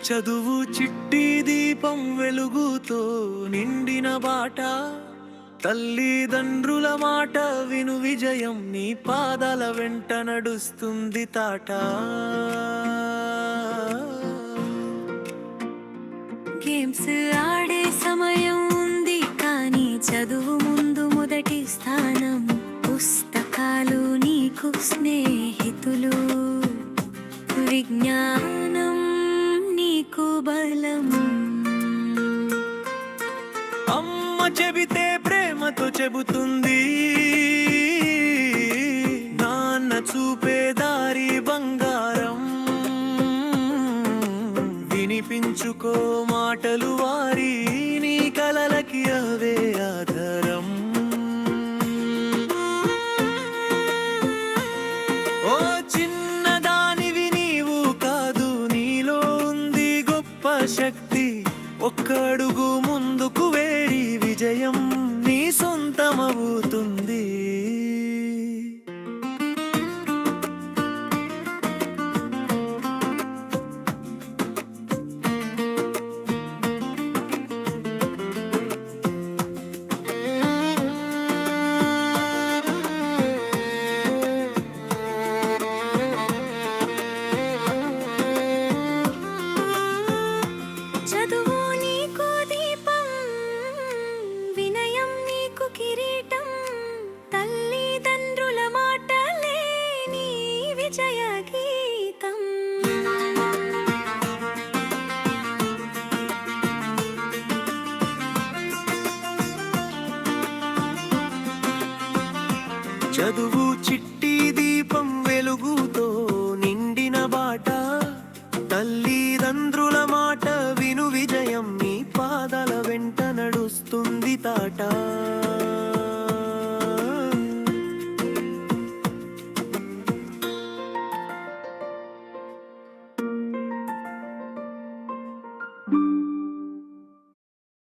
చదువు చిట్టి దీపం వెలుగుతో నిండిన బాట, తల్లిదండ్రుల మాట విను విజయం నీ పాదాల వెంట నడుస్తుంది తాట. గేమ్స్ ఆడే సమయం ఉంది కానీ చదువు ముందు మొదటి స్థానం. పుస్తకాలు నీకు స్నేహితులు, విజ్ఞానం నీకు బలం. అమ్మ చెబితే ప్రేమతో చెబుతుంది, నాన్న చూపే దారి బంగారం. వినిపించుకో మాటలు వారి, నీ కలలకి అవే ఆధారం. ఓ చిన్నదానివి నీవు కాదు, నీలో ఉంది గొప్ప శక్తి. ఒక్క అడుగు ముందుకు వేడి విజయం నీ సొంతమవుతుంది. చదువు నీకు దీపం, వినయం నీకు కిరీటం. తల్లిదండ్రుల మాటలే నీ విజయ గీతం. చదువు చిట్టి దీపం వెలుగుతో నిండిన బాట, తల్లిదండ్రుల మాట విను విజయం నీ పాదాల వెంట నడుస్తుంది తాట.